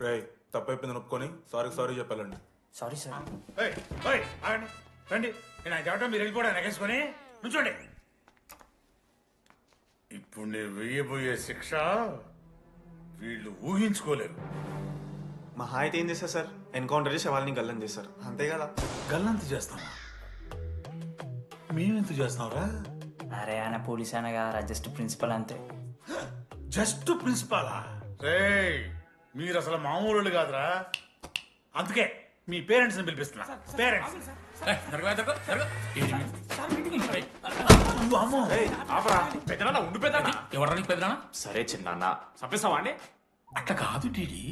రేయ్ తప్పైపోయింది ఒప్పుకొని సారీ చెప్పాలండి. Sorry sir. ఆగండి రండి. నేను ఆయన చెప్పడం మీరు వెళ్ళిపోవడం ఎగేసుకొని నుంచోండి. ఇప్పుడు నేను వేయబోయే శిక్ష వీళ్ళు ఊహించుకోలేరు. మహా అయితే ఏం చేస్తారు సార్? ఎన్కౌంటర్ చేసి వాళ్ళని గల్లం చేస్తారు, అంతే కదా? గల్లంత చేస్తాం. మేమెంత చేస్తాంరా? అరే ఆయన పోలీస్ ఆయన కదా, జస్ట్ ప్రిన్సిపల్ అంతే. జస్ట్ ప్రిన్సిపాలా? రేయ్ మీరు అసలు మామూలు కాదురా. అందుకే మీ పేరెంట్స్ ని పిలిపిస్తున్నా. పేరెంట్స్ సరే చిన్న చంపేస్తావా అండి? అట్లా కాదు టీడీ,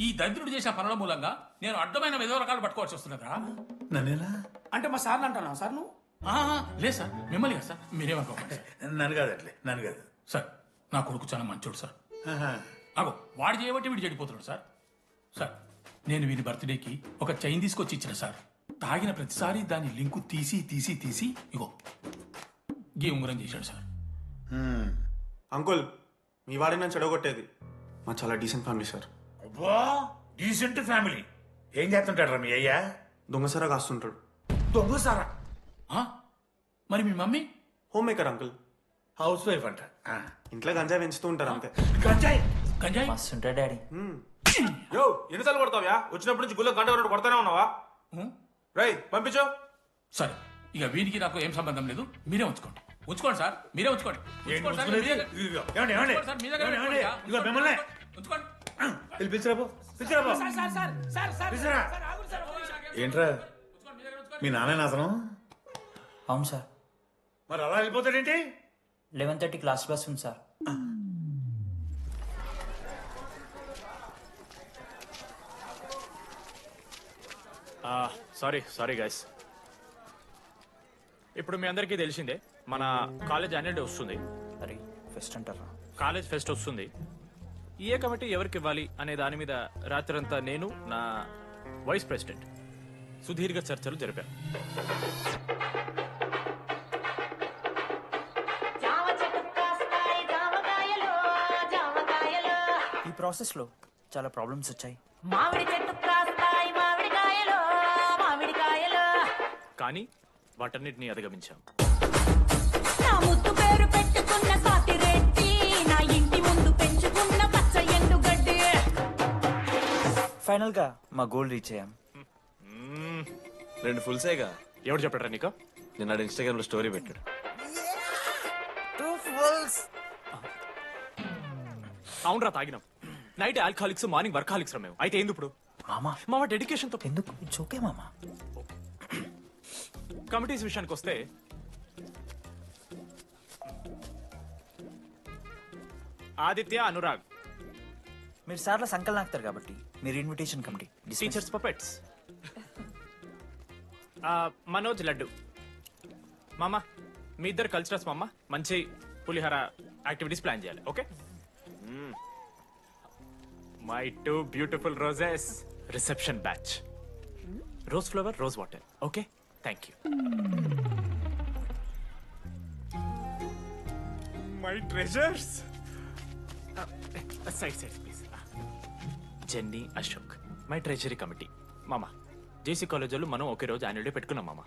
ఈ దరిద్రుడు చేసిన పనుల మూలంగా నేను అడ్డమైన విధవ రకాలు పట్టుకోవాల్సి వస్తున్నదా? నన్నేనా అంటే మా సార్ని అంటున్నా సార్ నువ్వు? లేదు సార్, మిమ్మల్ని కదా సార్, మీరేమనుకోకండి. నన్ను కాదు అట్లే, నన్ను కాదు సార్ నా కొడుకు చాలా మంచోడు సార్. అగో వాడు చేయబట్టి వీడు చెడిపోతున్నాడు సార్. సార్ నేను వీరి బర్త్డేకి ఒక చైన్ తీసుకొచ్చి ఇచ్చిన సార్. తాగిన ప్రతిసారి దాని లింకు తీసి ఇగో గీ ఉంగరం చేశాడు సార్. అంకుల్, మీ వాడిని నన్ను చెడగొట్టేది. మా చాలా డీసెంట్ ఫ్యామిలీ సార్. అబ్బా డీసెంట్ ఫ్యామిలీ. ఏం చేస్తుంటాడు రా మీ అయ్యా? దొంగసరా కాస్తుంటాడు. దొంగసారా? మరి మీ mummy? Home maker uncle. House wife అంట. ఇంట్లో గంజాయి పెంచుతూ ఉంటారు అంతే. గంజాయి గంజాయి మస్తు ఉంటాడు డాడీ. యో ఎన్నిసార్లు కొడతావ్యా? వచ్చినప్పటి నుంచి గుళ్ళ గంట కొట్టు కొడతానే ఉన్నావా? రేయ్ పంపించు. సరే ఇక వీరికి నాకు ఏం సంబంధం లేదు, మీరే ఉంచుకోండి. ఉంచుకోండి సార్, మీరే ఉంచుకోండి. ఉంచుకోండి సార్, మీ దగ్గర- ఉంచుకోండి సార్, మీ దగ్గర పెట్టుకోండి. ఇదిగో మిమ్మల్ని ఉంచుకోండి. పిలిచిరాబో. ఏంట్రా మీ నాన్న అతను? అవును సార్. మరి అలా వెళ్ళిపోతాడేంటి? 11:30 క్లాస్ బస్ ఉంది సార్. Sorry guys. ఇప్పుడు మీ అందరికీ తెలిసిందే మన కాలేజ్ యాన్యువల్ డే వస్తుంది. అరే ఫెస్ట్ అంటారా? కాలేజ్ ఫెస్ట్ వస్తుంది. ఏ కమిటీ ఎవరికి ఇవ్వాలి అనే దాని మీద రాత్రంతా నేను నా వైస్ ప్రెసిడెంట్ సుదీర్ఘ చర్చలు జరిపాను. ఈ ప్రాసెస్లో చాలా ప్రాబ్లమ్స్ వచ్చాయి. కానీ వాటన్నిటిని అధిగమించాం. నా ముద్దు పేరు పెట్టుకున్న కాతిరెట్టి, నా ఇంటి ముందు పెంచుకున్న పచ్చ ఎండుగడ్డి. ఫైనల్ గా మా గోల్ రీచ్ అయ్యాం. 2 ఫుల్ సేగా. ఎవరు చెప్పారా నీకు? నిన్న ఇన్స్టాగ్రామ్ లో స్టోరీ పెట్టాడు. 2 ఫుల్స్. అవునరా తాగినాం. నైట్ ఆల్కహాలిక్స్, మార్నింగ్ వర్కాలిక్స్ రా మేము. అయితే ఏంది ఇప్పుడు? మామా మా డెడికేషన్ తో ఎందుకు? ఇట్స్ ఓకే మామా. కమిటీస్ విషయానికి వస్తే ఆదిత్య, అనురాగ్ మీరు సార్ల సంకల్ నాకుతారు కాబట్టి మీరు invitation committee. Teachers puppets. Manoj, laddu. మామ మీ ఇద్దరు కల్చరల్స్ మామ. మంచి పులిహార యాక్టివిటీస్ ప్లాన్ చేయాలి. Okay? My 2 beautiful roses. Reception batch. Rose flower, rose water. Okay, thank you. My treasures. Side please. Jenny, Ashok my treasury committee. మామ జేసీ కాలేజ్ వాళ్ళు మనం ఒకే రోజు యాన్యువల్ డే పెట్టుకున్నాం మామ.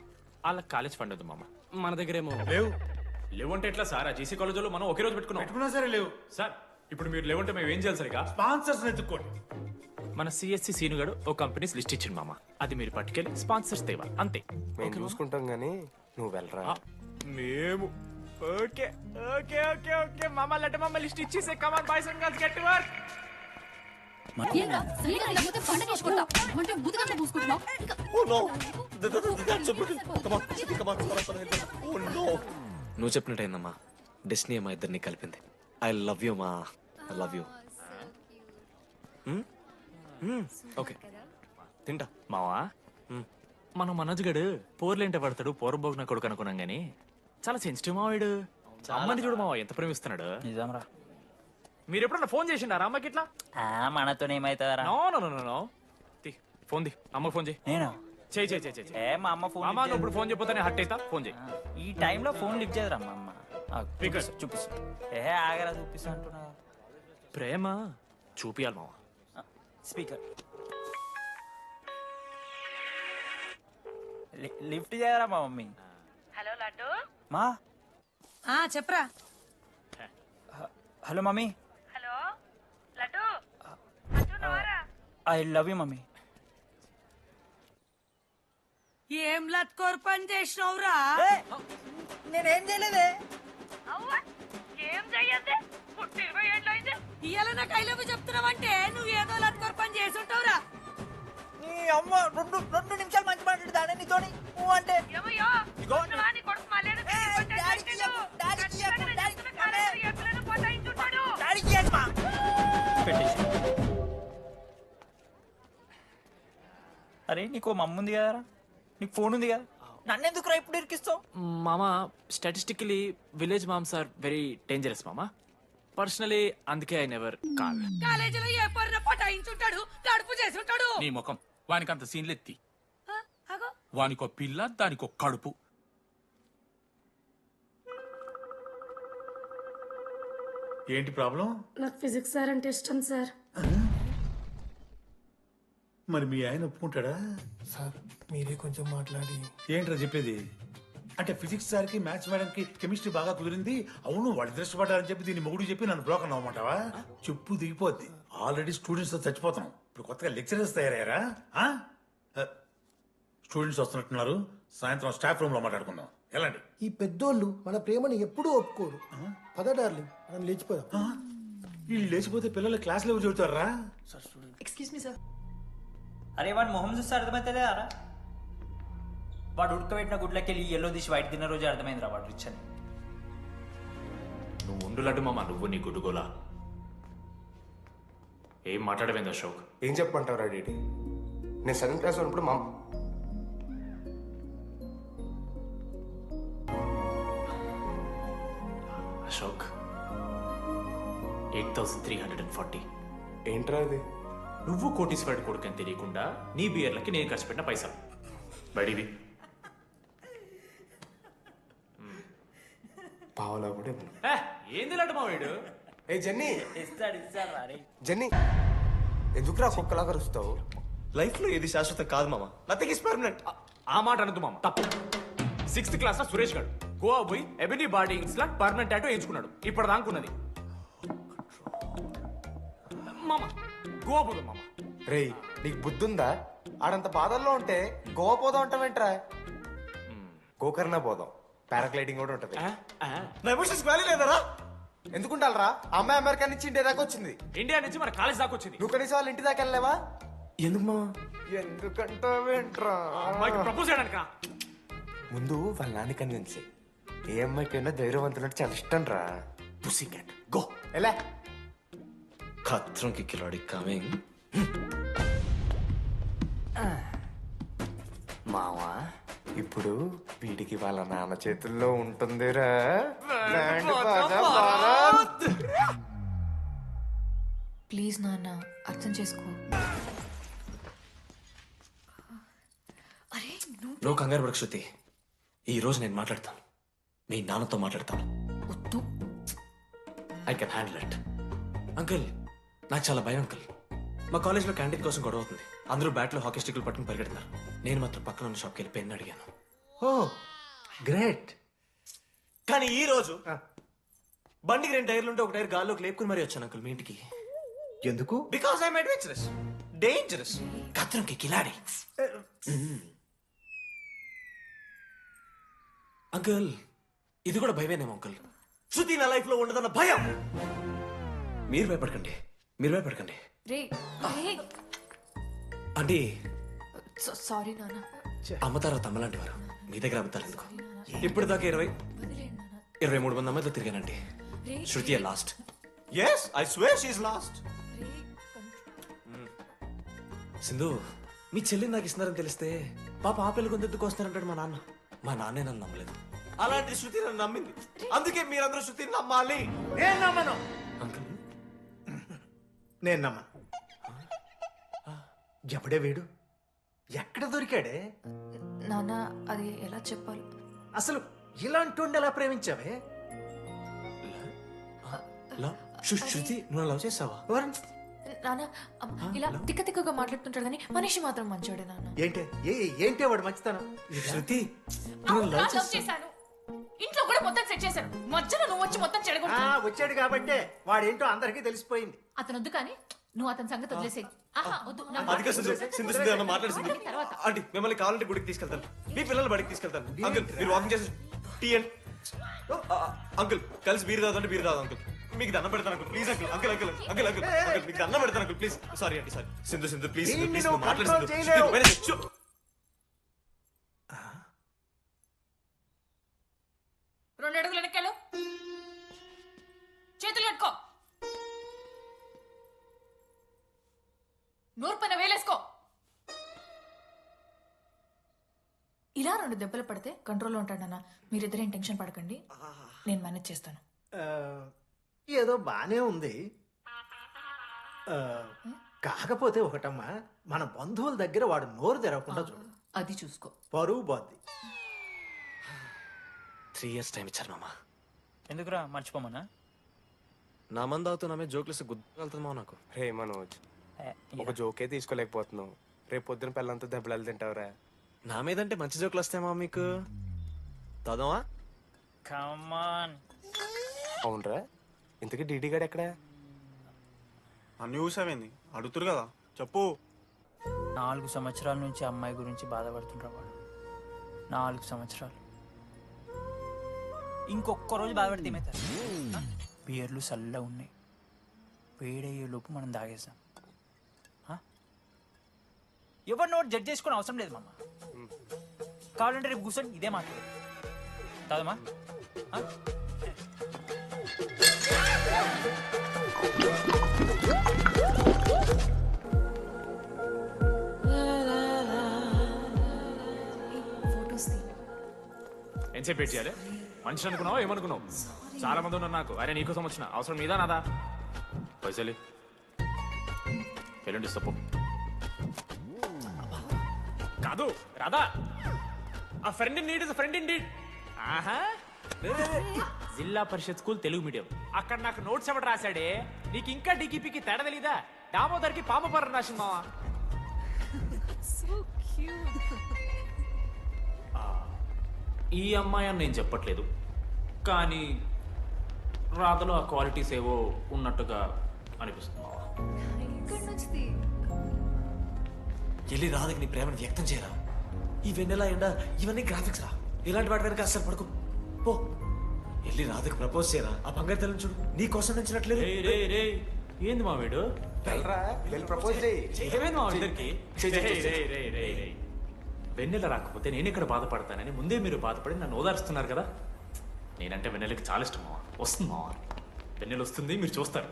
వాళ్ళకి కాలేజ్ ఫండ్ ఉంది మామ. మన దగ్గర ఏమో లేవు అంటే ఎట్లా సార్? ఆ జేసీ కాలేజ్ వాళ్ళు మనం ఒకే రోజు పెట్టుకున్నాం సరే లేవు సార్. ఇప్పుడు మీరు లేవంటే మేము ఏం చేయాలి సరిగా? స్పాన్సర్స్ ఎత్తుక్కోండి. మన సిఎస్సి సీనుగాడు ఓ కంపెనీస్ లిస్ట్ ఇచ్చింది మామ. అది మీరు పట్టుకెళ్ళి స్పాన్సర్స్ తేవాలి అంతే. మేము చూసుకుంటాం గానీ నువ్వు వెళ్ళరా. మేము ఓకే ఓకే ఓకే ఓకే మామ. లెట్ మామ లిస్ట్ ఇచ్చేసే. Come on boys and girls, get to work. నువ్వు చెప్పినట్టయిందమ్మా. డెస్టినీ మా ఇద్దరిని కలిపింది. ఐ లవ్ యూ మా. I love you. ఓకే తింటా మావా. మనం మనోజ్ గడు పోర్లేంటే పడతాడు, పోరబోగు నా కొడుకు అనుకున్నాం గానీ చాలా సెన్సిటివ్ మావాడు. అమ్మని చూడు మావా ఎంత ప్రేమిస్తున్నాడు. నిజంరా. మీరు ఎప్పుడన్నా ఫోన్ చేసిండారా అమ్మకి ఇట్లా? మనతో ఏమైతుందరా? No no no no. Phone ది, అమ్మకి ఫోన్ చేయి. నేను చేయి. మా అమ్మ ఫోన్. అమ్మ నువ్వు ఇప్పుడు ఫోన్ చెప్పితే హట్ అవుతా. ఫోన్ చేయి. ఈ టైంలో ఫోన్ లిఫ్ట్ చేయదురా మా అమ్మ. చూపిస్తా. ఆగరా చూపిస్తా అంటున్నా. ప్రేమ చూపియాలి మామ. స్పీకర్ లిఫ్ట్ చేయరా మా మమ్మీ. హలో లడ్డు మా చెప్పరా. Hello mummy. Hello laddu I love you mummy. ఏం లత్కోర్ పని చేసినవురా? నేనేం చేయలేదే. ఏం చెయ్యద్దే పుట్టి 20 ఏళ్ళైంది. ఇయ్యాల నాకు ఐ లవ్ యూ చెప్తున్నావంటే నువ్వు ఏదో లత్కోర్ పని చేసి ఉంటావురా. నీ అమ్మ రెండు నిమిషాలు మంచి మాట్లాడుతానే నీతోని. నువ్వు అంటే ఏమయ్యో కొడుకుని కొడుకు మళ్ళీ అరే నీకు మమ్మ ఉంది కదరా, నీకు ఫోన్ ఉంది కదా, నన్నెందుకు రా ఇప్పుడు ఇరికిస్తావు? మామ statistically village moms are very dangerous మామ. పర్సనలీ అందుకే ఐ నెవర్ కాల్. కాలేజీలో ఏ పొరిన పటాయించుంటాడు, కడుపు చేసి ఉంటాడు. నీ ముఖం వానికి అంత సీన్లెత్తి. అగో వానికో పిల్ల దానికో కడుపు. ఏంటి ప్రాబ్లం? నాకు ఫిజిక్స్ సార్ అంటే ఇష్టం సార్. మరి మీ ఆయన ఒప్పుకుంటాడా? సార్ మీరే కొంచెం మాట్లాడి. ఏంట్రా చెప్పేది? అంటే ఫిజిక్స్ సార్కి మ్యాథ్స్ మేడంకి కెమిస్ట్రీ బాగా కుదిరింది, అవును వాళ్ళు ఇష్టపడ్డారని చెప్పి దీన్ని మొగుడు చెప్పి నన్ను బ్రోకన్ అవ్వమంటావా? చెప్పు దిగిపోద్ది. ఆల్రెడీ స్టూడెంట్స్ తో చచ్చిపోతున్నాం, ఇప్పుడు కొత్తగా లెక్చరర్స్ తయారయ్యారా? స్టూడెంట్స్ వస్తున్నట్టున్నారు, సాయంత్రం స్టాఫ్ రూమ్ లో మాట్లాడుకుందాం. ఎలాంటి ఈ పెద్దోళ్ళు మన ప్రేమని ఎప్పుడూ ఒప్పుకోరు. పద డార్లింగ్ మనం లేచిపోదాం. వీళ్ళు లేచిపోతే పిల్లలు క్లాస్లో ఎవరు చెబుతారా? Excuse me sir. అరే వాడు మొహం చూస్తే అర్థమైతే అరా, వాడు ఉడకబెట్టిన గుడ్లకి వెళ్ళి ఎల్లో తీసి వైట్ తిన్న రోజు అర్థమైందిరా వాడు రిచ్ అని. నువ్వు ఉండులడ్డు మామ, నువ్వు నీ గుడ్డుగోలా. ఏం మాట్లాడమైంది అశోక్? ఏం చెప్పమంటావు రెడీ? నేను 7th క్లాస్ ఉన్నప్పుడు మా అశోక్ 8340. ఏంట్రా అది? నువ్వు కోటీశ్వరుడు కొడుకని తెలియకుండా నీ బియర్లకి నేను ఖర్చు పెట్టిన పైసలు బడివి. పావలా కూడా ఇవ్వను. ఏంది లడ్డు మా వీడు? ఏ జెన్నీ, ఇస్తాడు రా రే. జెన్నీ ఎందుకురా కుక్కలాగా రుస్తావు? లైఫ్ లో ఏది శాశ్వతం కాదు మామ. Nothing is permanent. ఆ మాట అనద్దు మామ, తప్పు. 6th క్లాస్ లో సురేష్ గారు గోవా పోయి ఎబినీ బార్డింగ్స్ లా పర్మనెంట్ టాటూ ఎంచుకున్నాడు. ఇప్పుడు దానుకున్నది మామ. గోవా పోదాం మామ. రేయ్ నీకు బుద్ధుందా? ఆడంత బాధల్లో ఉంటే గోవా పోదాం అంటావేంట్రా? గోకర్ణ పోదాం, పారాగ్లైడింగ్ కూడా ఉంటది. నా ఎమోషన్స్ వాల్యూ లేదరా? ఎందుకుంటారా? అమ్మాయి అమెరికా నుంచి ఇండియా దాకా వచ్చింది. ఇండియా నుంచి మన కాలేజ్ దాకా వచ్చింది. నువ్వు కనీసం వాళ్ళ ఇంటి దాకా వెళ్ళలేవా? ఎందుకు మామ? ఎందుకంటావేంట్రా? అమ్మాయికి ప్రపోజ్ చేయడానికి ముందు వాళ్ళ నాన్న కన్విన్స్. ఏ అమ్మాయికైనా ధైర్యవంతులంటే చాలా ఇష్టం రా. పుసి క్యాట్ గో. ఎలా? ఖత్రం కి కిలాడి కమింగ్. మావా ఇప్పుడు వీడికి వాళ్ళ నాన్న చేతుల్లో ఉంటుందిరా. ప్లీజ్ నాన్న అర్థం చేసుకో. అరే నువ్వు కంగారు పడకు శృతి. ఈ రోజు నేను మాట్లాడతాను, మీ నాన్నతో మాట్లాడతాను. వద్దు. I can handle it. Uncle నాకు చాలా భయం అంకుల్. మా కాలేజ్లో క్యాంటీన్ కోసం గొడవ అవుతుంది. అందరూ బ్యాట్లో హాకీ స్టిక్లు పట్టుకుని పరిగెడతారు. నేను మాత్రం పక్కన ఉన్న షాప్కి వెళ్ళి పెన్ అడిగాను. ఓ గ్రేట్. కానీ ఈ రోజు బండికి 2 టైర్లు ఉంటే ఒక టైర్ గాల్లోకి లేపుకుని మరీ వచ్చాను అంకుల్ మీ ఇంటికి. ఎందుకు? బికాస్ ఐఎమ్ అడ్వెంచరస్, డేంజరస్, ఖత్రంకి కిలాడి. అంకుల్ ఇది కూడా భయమేనేమో అంకుల్. శృతి నా లైఫ్ లో ఉండదన్న భయం. మీరు భయపడకండి, మీరు భయపడకండి. రే రే అంటే సారీ నాన్న. అమ్మ తర్వాత అమ్మలాంటి వారు, మీ దగ్గర అబద్ధాలు ఎందుకు? ఇప్పుడు దాకా 23 మంది అమ్మాయితో తిరిగానండి. Shruti last. Yes I swear she is last. Sindhu మీ చెల్లిని నాకు ఇస్తున్నారని తెలిస్తే పాప ఆ పెళ్లి కొందెత్తుకు వస్తారంటాడు మా నాన్న. మా నాన్నే నన్ను నమ్మలేదు, అలాంటి శృతి నన్ను నమ్మింది. అందుకే మీరందరూ శృతిని నమ్మాలి. నేను నమ్మను. అంకుల్ నేను నమ్మను. ఎప్పుడే వీడు ఎక్కడ దొరికాడే? నాన్న అది ఎలా చెప్పాలి? అసలు ఇలాంటి ఎలా ప్రేమించావే? శృతి నువ్వు లవ్ చేసావా? నాన్న ఇలా తిక్క తిక్కగా మాట్లాడుతుంటాడు కానీ మనిషి మాత్రం మంచోడే నాన్న. ఏంటే వాడు మంచితనం? శృతి లవ్ చేశాను, ఇంట్లో కూడా మొత్తం సెట్ చేశాను, మధ్యలో నువ్వు వచ్చి మొత్తం చెడగొట్టు. వచ్చాడు కాబట్టే వాడేంటో అందరికీ తెలిసిపోయింది. అతను వద్దు కానీ నువ్వు అతని సంగతి వదిలేసేయి. ఆహా వద్దు, నా మాట అదిగా సింధు సింధు సింధు అన్న మాట్లాడుతుంది. మాట్లాడిన తర్వాత. ఆంటీ మిమ్మల్ని కావాలంటే గుడికి తీసుకెళ్తాను, మీ పిల్లలు బడికి తీసుకెళ్తాను. అంకుల్ మీరు వాకింగ్ చేసి టీ అండ్ అంకుల్ కలిసి బీర్ తాగుతుంటే బీర్ తాగు అంకుల్. మీకు దండం పెడతాను uncle please uncle. Uncle uncle uncle uncle uncle మీకు దండం పెడతాను uncle please. Sorry aunty sorry. Sindhu Sindhu please please మాట్లాడుతుంది. 2 అడుగులు వెనక్కాలు, చేతులు కట్టుకో, నూరు పైన వేలేసుకో. ఇలా 2 దెబ్బలు పడితే కంట్రోల్లో ఉంటాడన్న. మీరిద్దరేం టెన్షన్ పడకండి, నేను మేనేజ్ చేస్తాను. ఏదో బానే ఉంది. కాకపోతే ఒకటమ్మా, మన బంధువుల దగ్గర వాడు నోరు తెరవకుండా చూడు. అది చూసుకో. పరువు బాద్ది. 3 years టైం ఇచ్చారు మామ. ఎందుకురా మర్చిపోమన్నా? నా మంది అవుతూ నామే జోక్లు గుర్తుకెళ్తుందా నాకు? రే మనోజ్, ఒక జోకే తీసుకోలేకపోతున్నావు. రేపు పొద్దున పిల్లలంతా దెబ్బలు తింటావురా. నా మీదంటే మంచి జోకులు వస్తాయమా మీకు? దాదావా? కమాన్. అవునరా, ఇంతకీ డీడీ గాడు ఎక్కడా? అన్ని చూసామేంది అడుగుతురు కదా చెప్పు. 4 సంవత్సరాల నుంచి అమ్మాయి గురించి బాధపడుతుంటారు వాడు. 4 సంవత్సరాలు. ఇంకొక్క రోజు బాధపడితే ఏమవుతారు? బియర్లు చల్లగా ఉన్నాయి, వేడయ్యే లోపు మనం తాగేసాం. ఎవరు నోట్ జడ్జ్ చేసుకుని అవసరం లేదు మామ. కావాలంటే రేపు కూర్చొని ఇదే మాట్లాడు కాదమ్మా. ఫోటోస్ ఎంతసేపు వెయిట్ చేయాలి? మనిషి అనుకున్నావు ఏమనుకున్నావు? చాలా మంది ఉన్నారు నాకు. అరే నీకోసం వచ్చిన అవసరం మీదా నాదా? పైసలి ఎల్లుండి తప్పు కాదు రాదా. A friend in need is friend in deed. ఆహా, జిల్లా పరిషత్ స్కూల్ తెలుగు మీడియం. అక్కడ నాకు నోట్స్ ఎవడు రాశాడే? నీకు ఇంకా డీకీపీకి తేడా తెలీదా? దామోదర్కి పాపపరం రాసింది మావా. ఈ అమ్మాయి అని నేను చెప్పట్లేదు, కానీ రాధలో ఆ క్వాలిటీస్ ఏవో ఉన్నట్టుగా అనిపిస్తుంది మావా. వెళ్ళి రాధకి నీ ప్రేమను వ్యక్తం చేయరా. ఈ వెన్నెల ఎండ ఇవన్నీ గ్రాఫిక్స్ రా. ఇలాంటి వాటి వెనక అస్సలు పడుకో. పో వెళ్ళి రాధకి ప్రపోజ్ చేయరా. ఆ బంగారు తల్లిని చూడు, నీ కోసం నచ్చినట్లేదు. ఏంది మా వీడు? ఏమైంది మా ఇద్దరికి? వెన్నెల రాకపోతే నేను ఇక్కడ బాధపడతానని ముందే మీరు బాధపడి నన్ను ఓదారుస్తున్నారు కదా. నేనంటే వెన్నెలకి చాలా ఇష్టం మావా. వస్తుంది మావా, వెన్నెల వస్తుంది, మీరు చూస్తారు.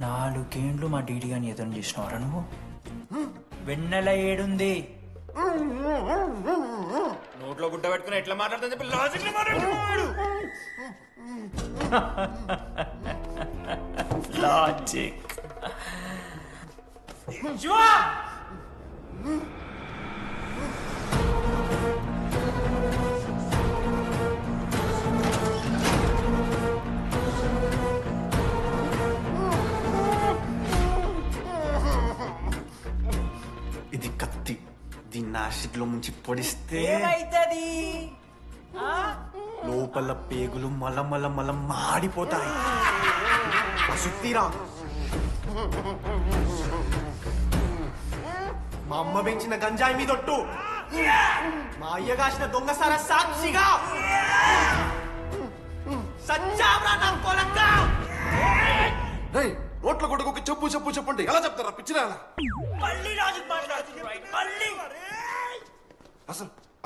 నాలుగేండ్లు మా డీడీ గాని ఎదురు చేసినవారా నువ్వు? వెన్నెల ఏడుంది? నోట్లో గుడ్డ పెట్టుకుని ఎట్లా మాట్లాడుతుంది చెప్పి లాజిక్ మాట్లాడు. లాజిక్. ఇది కత్తి, దీన్ని యాసిడ్ లో ముంచి పొడిస్తే ఏమైతది? లోపల పేగులు మల మాడిపోతాయి. సుత్తిరా, మా అమ్మ పెంచిన గంజాయి మీదొట్టు, మా అయ్య కాసిన దొంగసార సాక్షిగా సచ్చావ్రా నా కొలంగా. నోట్ల కొడుకు చెప్పు చెప్పు చెప్పండి ఎలా చెప్తారా పిచ్చిరా?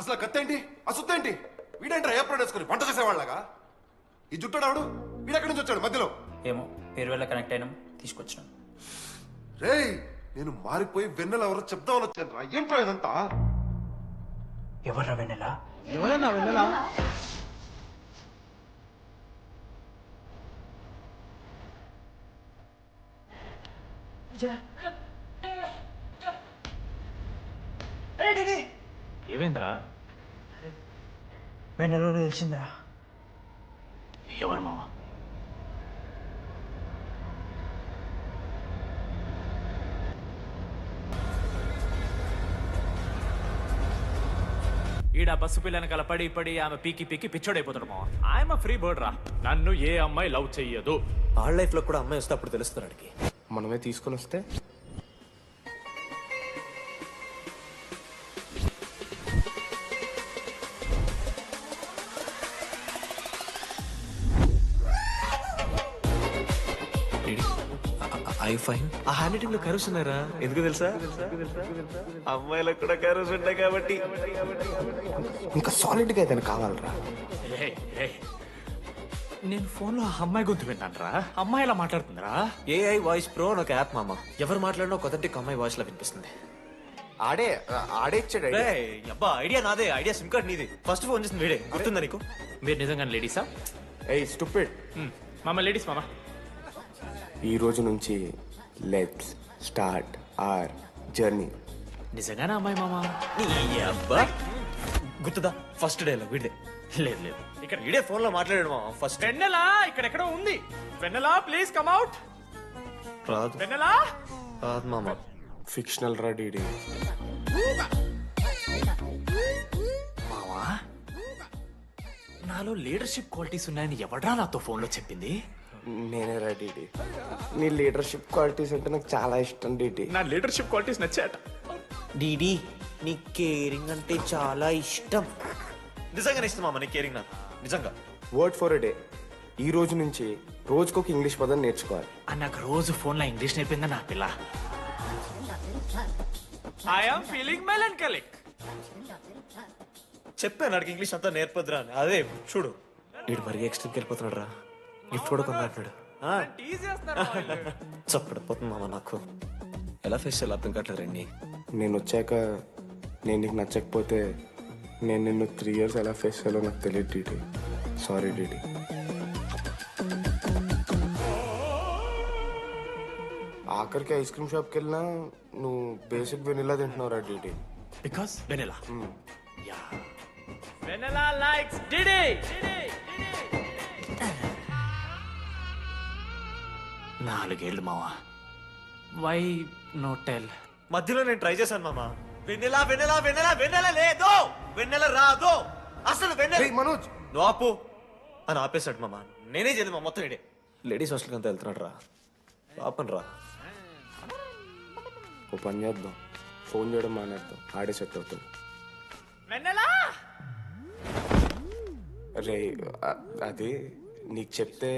అసలు కత్తేంటి ఆ సుత్తేంటి? వీడేంట్రా ఏప్రిల్ వేసుకుని వంట చేసేవాళ్ళగా? ఈ జుట్టాడు వీడెక్కడి నుంచి వచ్చాడు మధ్యలో? ఏమో పేరు వల్ల కనెక్ట్ అయినాం, తీసుకొచ్చినాం. రేయ్ నేను మారిపోయి వెన్నెల ఎవరో చెప్దామని వచ్చాను రా. ఏంట్రా ఇదంతా? ఎవర్రా వెన్నెల? ఎవరన్నా వెళ్ళలా? ఏమైందిరా? వెన్నెలలో తెలిసిందా? ఎవరు మావా? ఈడ బస్సు పిల్లని కల పడి ఆమె పీకి పిచ్చోడైపోతాడు మావా. ఆయమ ఫ్రీ బర్డ్ రా. నన్ను ఏ అమ్మాయి లవ్ చెయ్యదు. ఆళ్ళ లైఫ్ లో కూడా అమ్మాయి వస్తే అప్పుడు తెలుస్తున్నాడికి. మనమే తీసుకొని వస్తే ఐ ఫైన్. ఆ హ్యాండ్ రైటింగ్ లో కరోస్ ఉన్నారా? ఎందుకు తెలుసా? అమ్మాయిలకు కూడా కరోస్ ఉంటాయి కాబట్టి. ఇంకా సాలిడ్ గా ఏదైనా కావాలరా. ఏయ్, ఏయ్. నేను ఫోన్లో ఆ అమ్మాయి గొంతు విన్నానరా. అమ్మాయి ఎలా మాట్లాడుతుందిరా? ఏఐ వాయిస్ ప్రో అని ఒక యాప్ మామ. ఎవరు మాట్లాడినా ఒక అథెంటిక్ అమ్మాయి వాయిస్ లా వినిపిస్తుంది. ఆడే ఇచ్చాడు idea. రేయ్, అబ్బా ఐడియా నాదే. ఐడియా సిమ్ కార్డ్ నీది. ఫస్ట్ ఫోన్ చేసింది వీడే. గుర్తుందా నీకు? మీరు నిజంగా లేడీసా? ఏయ్ స్టూపిడ్. మామ లేడీస్ మామ. ఈ రోజు నుంచి లెట్స్ స్టార్ట్ అవర్ జర్నీ. నిజంగానే అమ్మాయి మామ? నీ అబ్బా గుర్తుదా? First day వీడిదే. లేదు లేదు, ఇక్కడ వీడే ఫోన్ లో మాట్లాడాడు మామ. ఫస్ట్ వెన్నెలా ఇక్కడెక్కడో ఉంది. వెన్నెలా ప్లీజ్ కమ్ అవుట్. రాదు వెన్నెలా రాదు మామ. ఫిక్షనల్ రా డీడీ. మావా, నాలో లీడర్షిప్ క్వాలిటీస్ ఉన్నాయని ఎవడ్రా నాతో ఫోన్లో చెప్పింది? నేనే రా డీడీ. నీ లీడర్షిప్ క్వాలిటీస్ అంటే నాకు చాలా ఇష్టం డీడీ. నా లీడర్షిప్ క్వాలిటీస్ నచ్చాట. డీడీ నీ కేరింగ్ అంటే చాలా ఇష్టం. నిజంగానే ఇష్టం మామ నీ కేరింగ్ నాకు. నిజంగా. Word for a day. ఈ రోజు నుంచి రోజుకొక ఇంగ్లీష్ పదం నేర్చుకోవాలి. నాకు రోజు ఫోన్లో ఇంగ్లీష్ నేర్పిందా నా పిల్ల. I'm feeling melancholic. చెప్పాను నాకు ఇంగ్లీష్ అంతా నేర్పదురా అని. అదే చూడు వీడు మరీ ఎక్స్ట్రీమ్కి వెళ్ళిపోతున్నాడు రా. గిఫ్ట్ కూడా కొన్నాడు. చప్పడిపోతుంది మామ నాకు. ఎలా ఫేస్ చేయాలి అర్థం కావట్లేదు రండి. నేను వచ్చాక నేను నీకు నచ్చకపోతే నేను నిన్ను 3 years ఎలా ఫేస్ చేయాలో నాకు తెలియదు డీడీ. సారీ డీడీ. ఆఖరికి ఐస్ క్రీమ్ షాప్కి వెళ్ళినా నువ్వు బేసిక్ వెనిలా తింటున్నావు రా డీడీ. Because vanilla. Yeah, vanilla likes డిడి. 4 ఏళ్ళు మావా. Why no tell? మధ్యలో నేను ట్రై చేశాను మామ. వెన్నెలా వెన్నెలా వెన్నెలా వెన్నెల లేదు, వెన్నెల రాదు అసలు. వెన్నెల మనోజ్ నువ్వు ఆపు అని ఆపేశాడు మామ. నేనే చేయలేదు మా మొత్తం ఇడే. లేడీస్ హాస్టల్కి అంతా వెళ్తున్నాడు రా. పాపన్ రా. ఓ పని చేద్దాం, ఫోన్ చేయడం మానేద్దాం. ఆడే సెట్ అవుతాం. వెన్నెలా రే అది నీకు చెప్తే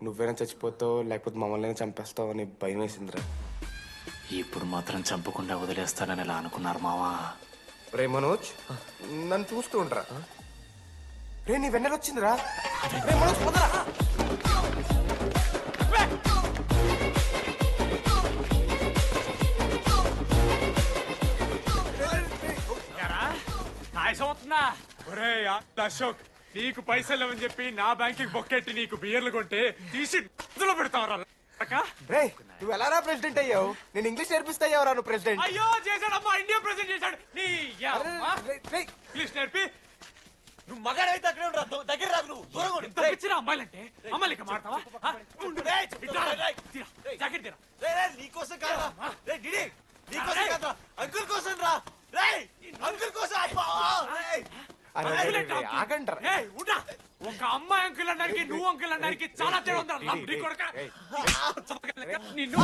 నువ్వైనా చచ్చిపోతావు లేకపోతే మమ్మల్ని చంపేస్తావు అని భయం వేసిందిరా. ఇప్పుడు మాత్రం చంపకుండా వదిలేస్తానని ఎలా అనుకున్నారు మావా? రే మనోజ్ నన్ను చూస్తూ ఉంటారా? రే నీ వెన్నెల వచ్చిందిరా. రే మనోజ్ పొందరా. అశోక్, నీకు పైసలు అని చెప్పి నా బ్యాంకింగ్ బొక్కెట్టి నీకు బియర్లు కొంటే తీసి పెడతావరా? రే నువ్వు ఎలా రా ప్రెసిడెంట్ అయ్యావు? నేను ఇంగ్లీష్ నేర్పిస్తా అయ్యావు నువ్వు ప్రెసిడెంట్. అయ్యో చేశాడమ్మా, ఇండియా ప్రెసిడెంట్ చేశాడు. నీ ఇంగ్లీష్ నేర్పి నువ్వు మగాడైతే అక్కడే ఉండరా. దగ్గర రాదు నువ్వు. దూరంగా ఉండు. తప్పించిన అమ్మాయిలంటే అమ్మాయిలకి మాడతావా? జాకెట్ తీరా. నీకోసం కాదురా. రే డిడి నీకోసం కాదురా. అంకుల్ కోసం రా. రే అంకుల్ కోసం. ఆగంటారా? ఒక అమ్మాయి అంకుల్ అనడానికి నువ్వు అంకుల్ అనడానికి చాలా తేడా ఉందా? నిన్ను